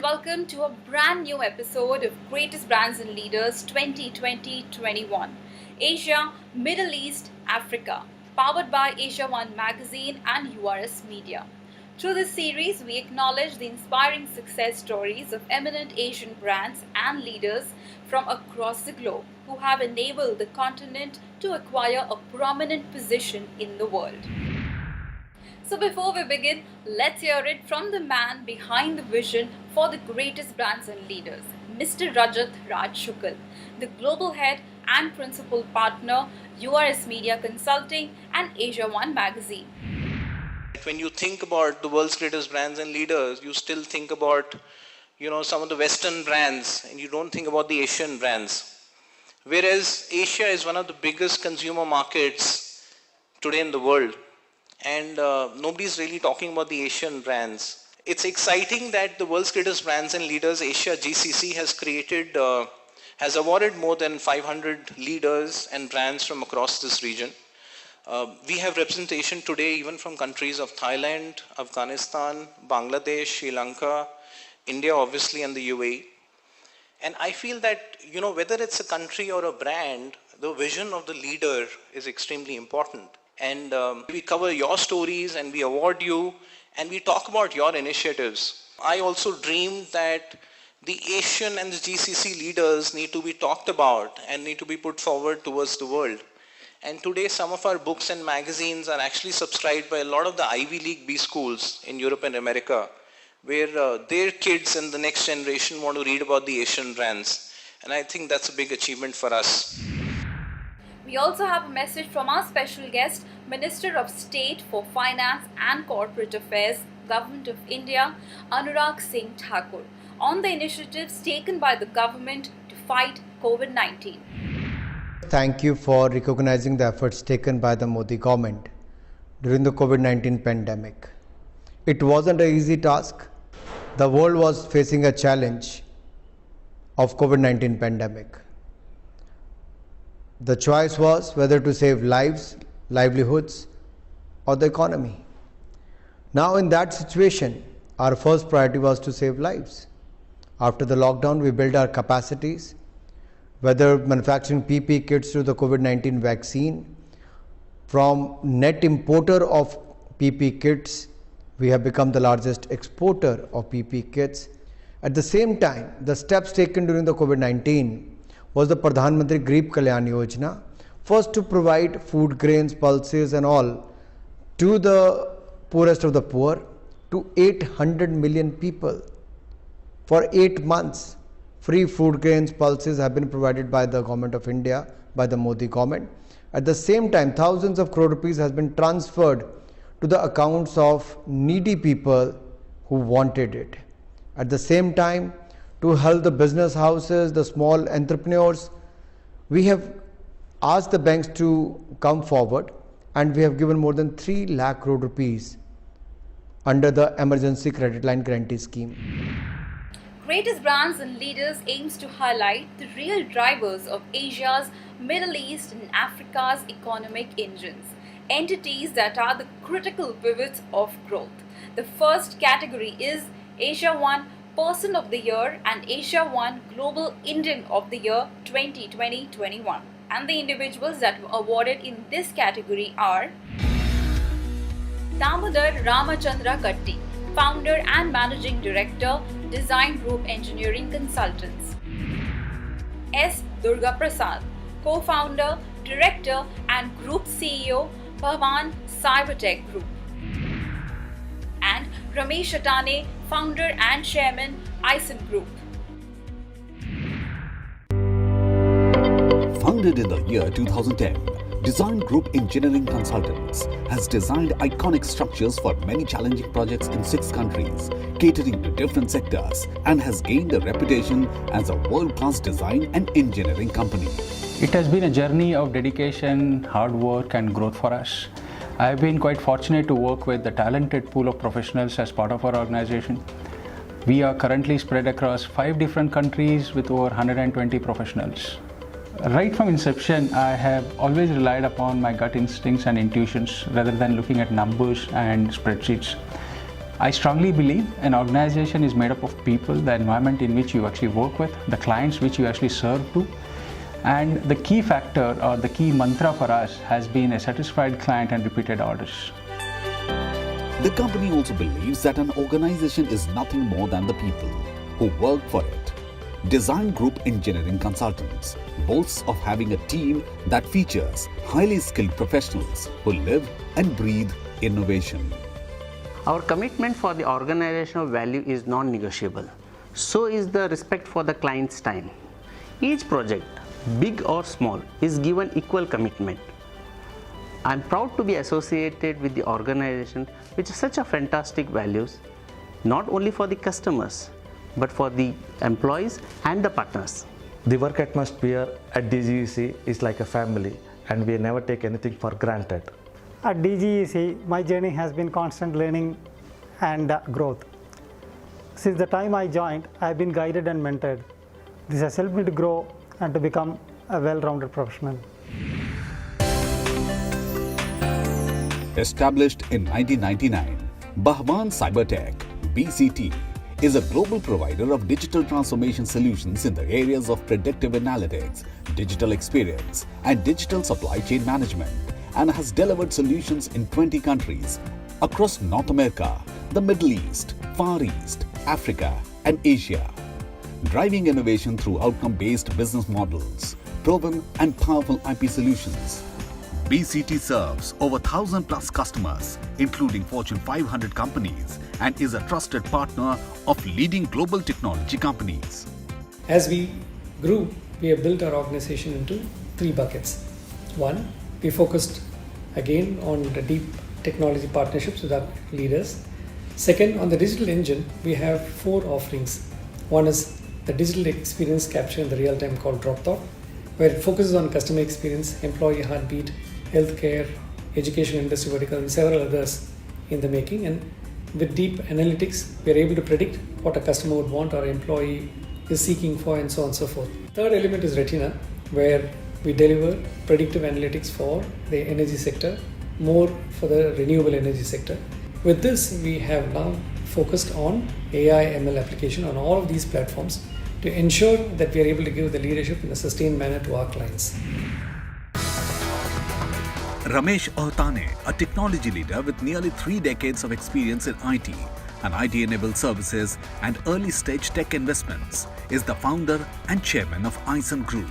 welcome to a brand new episode of Greatest Brands and Leaders 2020-21, Asia, Middle East, Africa, powered by AsiaOne magazine and URS Media. Through this series, we acknowledge the inspiring success stories of eminent Asian brands and leaders from across the globe who have enabled the continent to acquire a prominent position in the world. So before we begin, let's hear it from the man behind the vision for the greatest brands and leaders, Mr. Rajat Raj Shukl, the global head and principal partner, URS Media Consulting and AsiaOne magazine. When you think about the world's greatest brands and leaders, you still think about, some of the Western brands, and you don't think about the Asian brands. Whereas Asia is one of the biggest consumer markets today in the world. And nobody's really talking about the Asian brands. It's exciting that the world's greatest brands and leaders, Asia GCC, has awarded more than 500 leaders and brands from across this region. We have representation today even from countries of Thailand, Afghanistan, Bangladesh, Sri Lanka, India obviously, and the UAE. And I feel that, whether it's a country or a brand, the vision of the leader is extremely important. And we cover your stories and we award you and we talk about your initiatives. I also dream that the Asian and the GCC leaders need to be talked about and need to be put forward towards the world. And today some of our books and magazines are actually subscribed by a lot of the Ivy League B schools in Europe and America, where their kids and the next generation want to read about the Asian brands. And I think that's a big achievement for us. We also have a message from our special guest, Minister of State for Finance and Corporate Affairs, Government of India, Anurag Singh Thakur, on the initiatives taken by the government to fight COVID-19. Thank you for recognizing the efforts taken by the Modi government during the COVID-19 pandemic. It wasn't an easy task. The world was facing a challenge of COVID-19 pandemic. The choice was whether to save lives, livelihoods, or the economy. Now in that situation, our first priority was to save lives. After the lockdown, we built our capacities, whether manufacturing PPE kits to the COVID-19 vaccine. From net importer of PPE kits, we have become the largest exporter of PPE kits. At the same time, the steps taken during the COVID-19 was the Pradhan Mantri Garib Kalyan Yojana, first to provide food grains, pulses and all to the poorest of the poor, to 800 million people. For 8 months, free food grains, pulses have been provided by the Government of India, by the Modi government. At the same time, thousands of crore rupees has been transferred to the accounts of needy people who wanted it. At the same time, to help the business houses, the small entrepreneurs, we have asked the banks to come forward and we have given more than 3 lakh crore rupees under the Emergency Credit Line Guarantee Scheme. Greatest Brands and Leaders aims to highlight the real drivers of Asia's, Middle East and Africa's economic engines, entities that are the critical pivots of growth. The first category is AsiaOne Person of the Year and AsiaOne Global Indian of the Year 2020-21. And the individuals that were awarded in this category are Damodar Ramachandra Katti, Founder and Managing Director, Design Group Engineering Consultants. S. Durga Prasad, Co-Founder, Director and Group CEO, Bhavan Cybertech Group. And Ramesh Atane, Founder and Chairman, ISIM Group. Founded in the year 2010, Design Group Engineering Consultants has designed iconic structures for many challenging projects in 6 countries, catering to different sectors, and has gained a reputation as a world-class design and engineering company. It has been a journey of dedication, hard work and growth for us. I have been quite fortunate to work with the talented pool of professionals as part of our organization. We are currently spread across 5 different countries with over 120 professionals. Right from inception, I have always relied upon my gut instincts and intuitions rather than looking at numbers and spreadsheets. I strongly believe an organization is made up of people, the environment in which you actually work with, the clients which you actually serve to. And the key factor or the key mantra for us has been a satisfied client and repeated orders. The company also believes that an organization is nothing more than the people who work for it. Design Group Engineering Consultants boasts of having a team that features highly skilled professionals who live and breathe innovation. Our commitment for the organizational value is non-negotiable. So is the respect for the client's time. Each project, big or small, is given equal commitment. I am proud to be associated with the organization which has such a fantastic values, not only for the customers, but for the employees and the partners. The work atmosphere at DGEC is like a family, and we never take anything for granted. At DGEC, my journey has been constant learning and growth. Since the time I joined, I have been guided and mentored. This has helped me to grow and to become a well-rounded professional. Established in 1999, Bahwan Cybertech (BCT) is a global provider of digital transformation solutions in the areas of predictive analytics, digital experience, and digital supply chain management, and has delivered solutions in 20 countries across North America, the Middle East, Far East, Africa, and Asia. Driving innovation through outcome-based business models, proven and powerful IP solutions. BCT serves over 1,000 plus customers, including Fortune 500 companies, and is a trusted partner of leading global technology companies. As we grew, we have built our organization into 3 buckets. 1, we focused again on the deep technology partnerships with our leaders. Second, on the digital engine, we have 4 offerings. One is the digital experience capture in the real time called DropThought, where it focuses on customer experience, employee heartbeat, healthcare, education industry vertical, and several others in the making. And with deep analytics, we are able to predict what a customer would want or employee is seeking for, and so on and so forth. Third element is Retina, where we deliver predictive analytics for the energy sector, more for the renewable energy sector. With this, we have now focused on AI ML application on all of these platforms to ensure that we are able to give the leadership in a sustained manner to our clients. Ramesh Ohtane, a technology leader with nearly 3 decades of experience in IT and IT-enabled services and early-stage tech investments, is the founder and chairman of AsiaOne Group.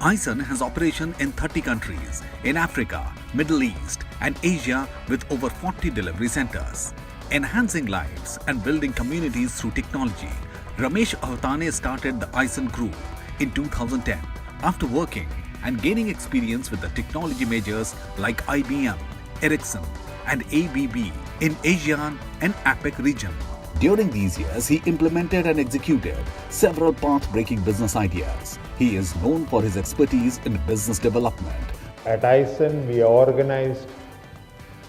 AsiaOne has operation in 30 countries in Africa, Middle East, and Asia with over 40 delivery centers. Enhancing lives and building communities through technology, Ramesh Ohtane started the AsiaOne Group in 2010 after working and gaining experience with the technology majors like IBM, Ericsson, and ABB in ASEAN and APEC region. During these years, he implemented and executed several path-breaking business ideas. He is known for his expertise in business development. At AsiaOne, we are organized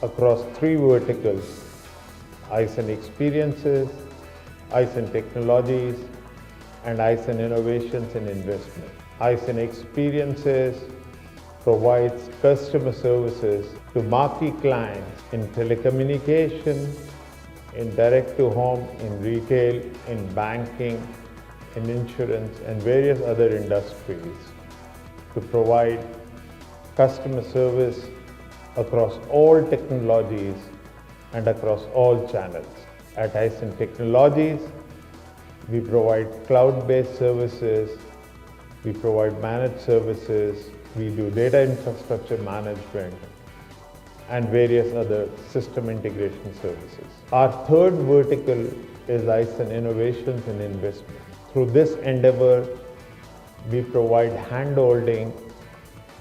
across 3 verticals: AsiaOne Experiences, AsiaOne Technologies, and AsiaOne Innovations and Investment. AsiaOne Experiences provides customer services to marquee clients in telecommunication, in direct-to-home, in retail, in banking, in insurance, and various other industries to provide customer service across all technologies and across all channels. At AsiaOne Technologies, we provide cloud-based services, we provide managed services, we do data infrastructure management, and various other system integration services. Our third vertical is AsiaOne Innovations and Investment. Through this endeavor, we provide hand-holding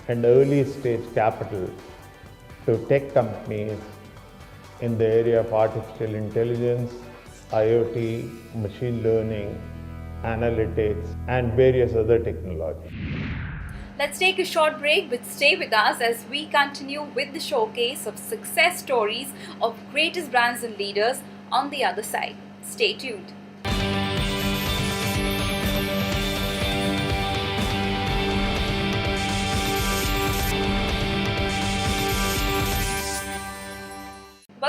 and early-stage capital to tech companies in the area of artificial intelligence, IoT, machine learning, analytics, and various other technologies. Let's take a short break, but stay with us as we continue with the showcase of success stories of greatest brands and leaders on the other side. Stay tuned.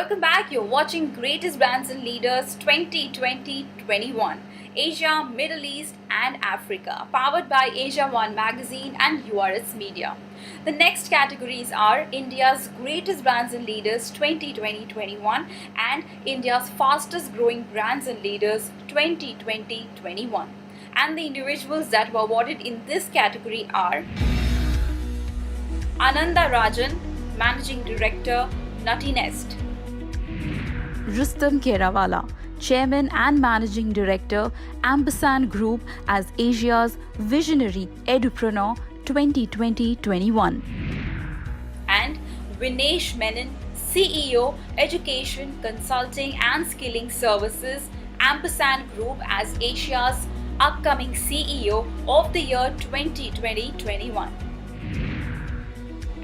Welcome back. You're watching Greatest Brands and Leaders 2020-21, Asia, Middle East and Africa, powered by AsiaOne magazine and URS Media. The next categories are India's Greatest Brands and Leaders 2020-21 and India's Fastest Growing Brands and Leaders 2020-21. And the individuals that were awarded in this category are Ananda Rajan, Managing Director, Nutty Nest; Rustam Kerawala, Chairman and Managing Director, Ampersand Group as Asia's Visionary Edupreneur 2020-21. And Vinesh Menon, CEO, Education, Consulting and Skilling Services, Ampersand Group as Asia's upcoming CEO of the year 2020-21.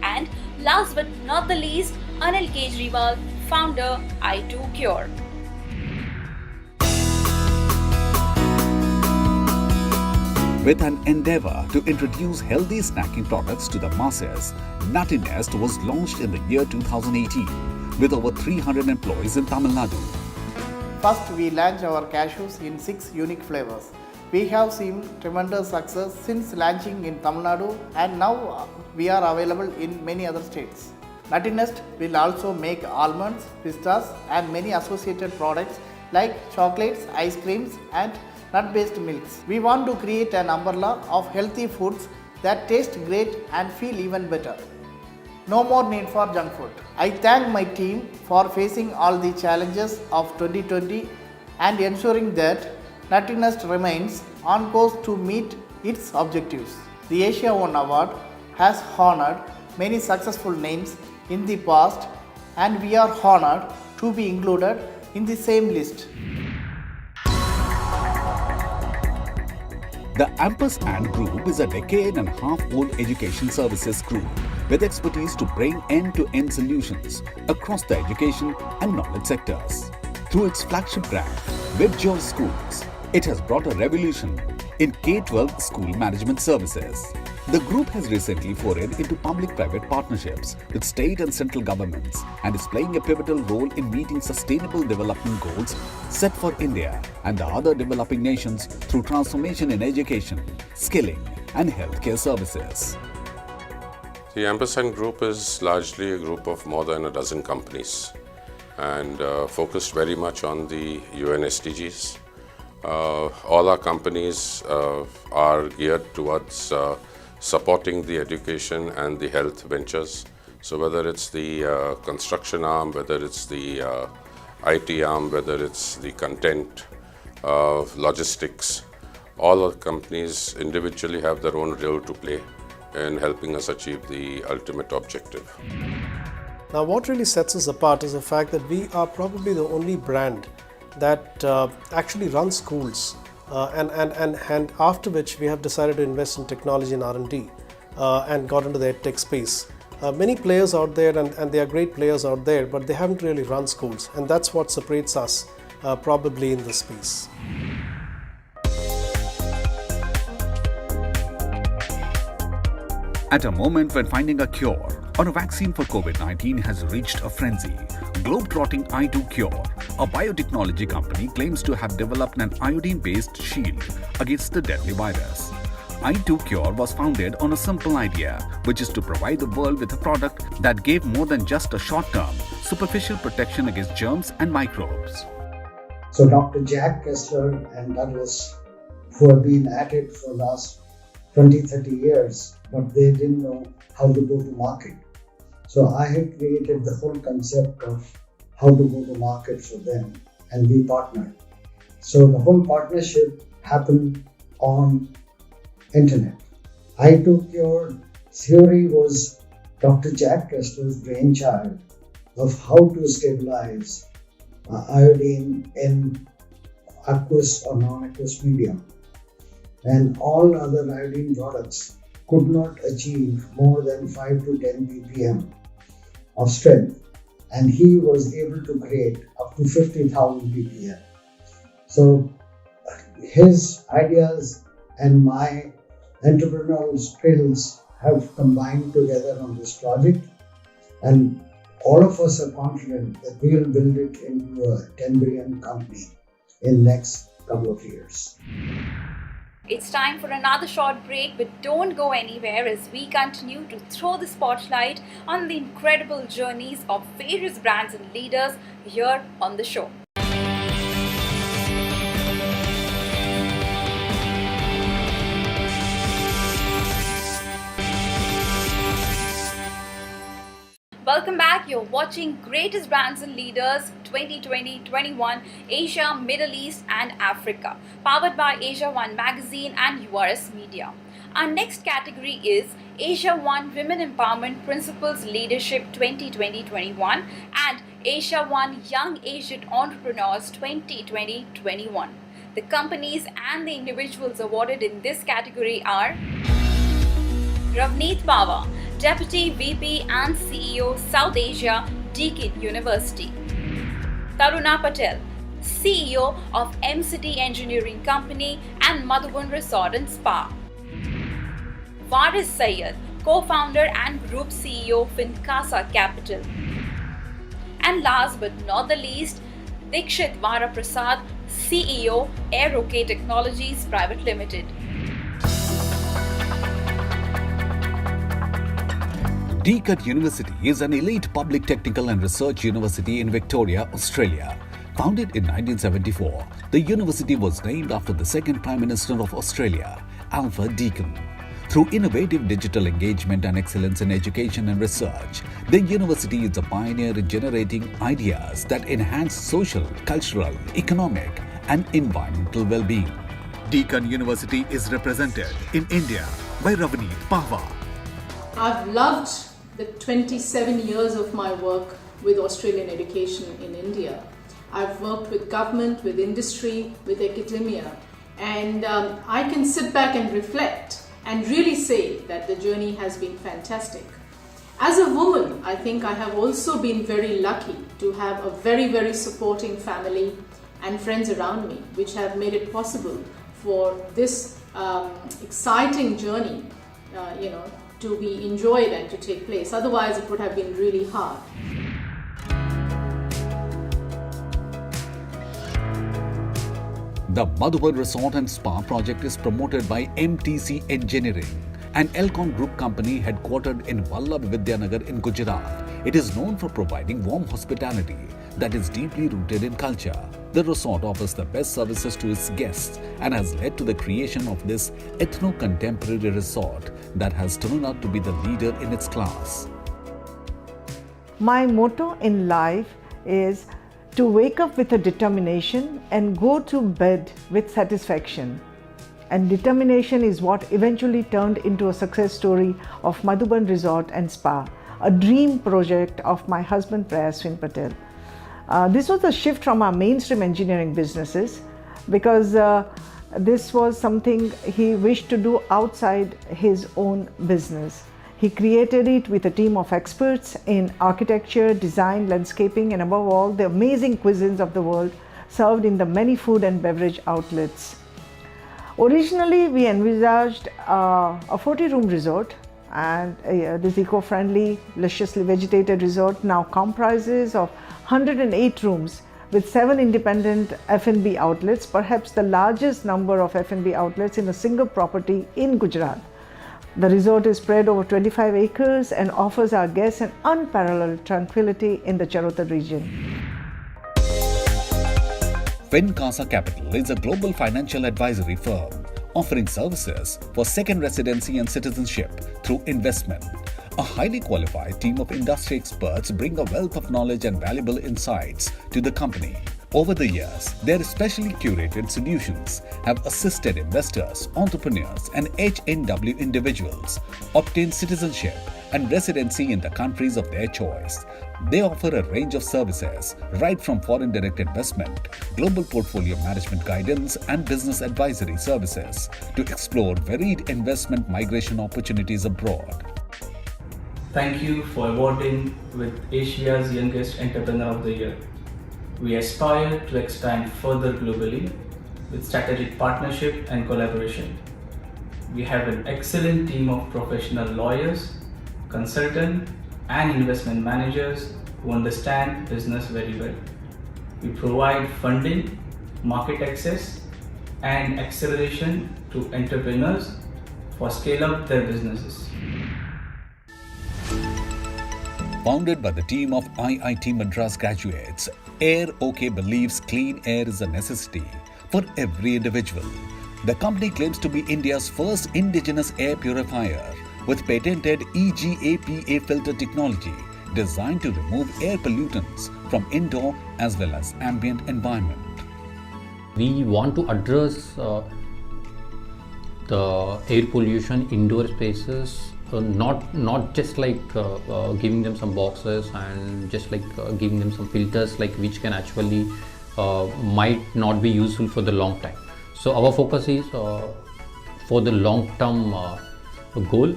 And last but not the least, Anil Kejriwal, founder i2Cure. With an endeavor to introduce healthy snacking products to the masses, Nutty Nest was launched in the year 2018 with over 300 employees in Tamil Nadu. First, we launched our cashews in 6 unique flavors. We have seen tremendous success since launching in Tamil Nadu, and now we are available in many other states. Nutty Nest will also make almonds, pistas and many associated products like chocolates, ice creams and nut-based milks. We want to create an umbrella of healthy foods that taste great and feel even better. No more need for junk food. I thank my team for facing all the challenges of 2020 and ensuring that Nutty Nest remains on course to meet its objectives. The AsiaOne Award has honored many successful names in the past, and we are honored to be included in the same list. The Ampersand Group is a decade-and-a-half-old education services group with expertise to bring end-to-end solutions across the education and knowledge sectors. Through its flagship brand, Webjol Schools, it has brought a revolution in K-12 school management services. The group has recently forayed into public-private partnerships with state and central governments and is playing a pivotal role in meeting sustainable development goals set for India and the other developing nations through transformation in education, skilling and healthcare services. The Ampersand Group is largely a group of more than a dozen companies and focused very much on the UN SDGs. All our companies are geared towards supporting the education and the health ventures. So whether it's the construction arm, whether it's the IT arm, whether it's the content, logistics, all our companies individually have their own role to play in helping us achieve the ultimate objective. Now what really sets us apart is the fact that we are probably the only brand that actually runs schools and after which we have decided to invest in technology and R&D and got into the EdTech space. Many players out there and they are great players out there, but they haven't really run schools, and that's what separates us probably in this space. At a moment when finding a cure or a vaccine for COVID-19 has reached a frenzy, globetrotting i2Cure, a biotechnology company, claims to have developed an iodine-based shield against the deadly virus. i2Cure was founded on a simple idea, which is to provide the world with a product that gave more than just a short-term, superficial protection against germs and microbes. So Dr. Jack Kessler and Douglas, who have been at it for the last 20-30 years, but they didn't know how to go to market. So I had created the whole concept of how to go to market for them, and we partnered. So the whole partnership happened on internet. i2Cure theory was Dr. Jack Kessler's brainchild of how to stabilize iodine in aqueous or non-aqueous medium. And all other iodine products could not achieve more than 5 to 10 ppm of strength, and he was able to create up to 50,000 ppm. So his ideas and my entrepreneurial skills have combined together on this project, and all of us are confident that we will build it into a 10 billion company in next couple of years. It's time for another short break, but don't go anywhere as we continue to throw the spotlight on the incredible journeys of various brands and leaders here on the show. Welcome back. You're watching Greatest Brands and Leaders 2020-21 Asia, Middle East and Africa, powered by AsiaOne magazine and URS Media. Our next category is AsiaOne Women Empowerment Principles Leadership 2020-21 and AsiaOne Young Asian Entrepreneurs 2020-21. The companies and the individuals awarded in this category are Ravneet Pava, Deputy VP and CEO South Asia, Deakin University. Taruna Patel, CEO of M-City Engineering Company and Madhuban Resort and Spa. Waris Syed, co-founder and group CEO Fincasa Capital. And last but not the least, Dikshit Varaprasad, CEO Aerok Technologies Private Limited. Deakin University is an elite public technical and research university in Victoria, Australia. Founded in 1974, the university was named after the second Prime Minister of Australia, Alfred Deakin. Through innovative digital engagement and excellence in education and research, the university is a pioneer in generating ideas that enhance social, cultural, economic, and environmental well-being. Deakin University is represented in India by Ravneet Pava. I've loved the 27 years of my work with Australian education in India. I've worked with government, with industry, with academia, and I can sit back and reflect and really say that the journey has been fantastic. As a woman, I think I have also been very lucky to have a very, very supporting family and friends around me, which have made it possible for this exciting journey, to be enjoyed and to take place. Otherwise, it would have been really hard. The Madhuban Resort and Spa project is promoted by MTC Engineering, an Elcon Group company headquartered in Vallabh Vidyanagar in Gujarat. It is known for providing warm hospitality that is deeply rooted in culture. The resort offers the best services to its guests and has led to the creation of this ethno-contemporary resort that has turned out to be the leader in its class. My motto in life is to wake up with a determination and go to bed with satisfaction. And determination is what eventually turned into a success story of Madhuban Resort and Spa, a dream project of my husband Prayasvin Patel. This was a shift from our mainstream engineering businesses because this was something he wished to do outside his own business. He created it with a team of experts in architecture, design, landscaping, and above all, the amazing cuisines of the world served in the many food and beverage outlets. Originally, we envisaged a 40-room resort, and this eco-friendly, lusciously vegetated resort now comprises of 108 rooms with 7 independent F&B outlets, perhaps the largest number of F&B outlets in a single property in Gujarat. The resort is spread over 25 acres and offers our guests an unparalleled tranquility in the Charotar region. Fincasa Capital is a global financial advisory firm offering services for second residency and citizenship through investment. A highly qualified team of industry experts bring a wealth of knowledge and valuable insights to the company. Over the years, their specially curated solutions have assisted investors, entrepreneurs, and HNW individuals obtain citizenship and residency in the countries of their choice. They offer a range of services, right from foreign direct investment, global portfolio management guidance, and business advisory services to explore varied investment migration opportunities abroad. Thank you for awarding with Asia's Youngest Entrepreneur of the Year. We aspire to expand further globally with strategic partnership and collaboration. We have an excellent team of professional lawyers, consultants, and investment managers who understand business very well. We provide funding, market access, and acceleration to entrepreneurs for scale up their businesses. Founded by the team of IIT Madras graduates, Air OK believes clean air is a necessity for every individual. The company claims to be India's first indigenous air purifier with patented EGAPA filter technology designed to remove air pollutants from indoor as well as ambient environment. We want to address the air pollution indoor spaces, not just like giving them some boxes and just like giving them some filters like which can actually might not be useful for the long time. So our focus is for the long term goal,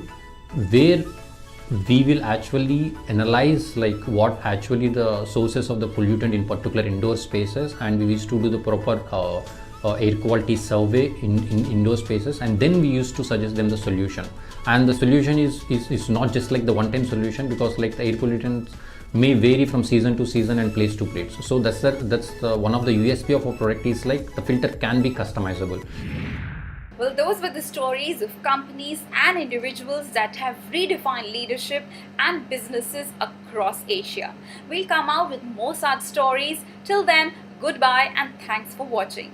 where we will actually analyze like what actually the sources of the pollutant in particular indoor spaces, and we used to do the proper air quality survey in indoor spaces, and then we used to suggest them the solution. And the solution is not just like the one time solution, because like the air pollutants may vary from season to season and place to place. So that's one of the USP of our product is like the filter can be customizable. Well, those were the stories of companies and individuals that have redefined leadership and businesses across Asia. We'll come out with more such stories. Till then, goodbye and thanks for watching.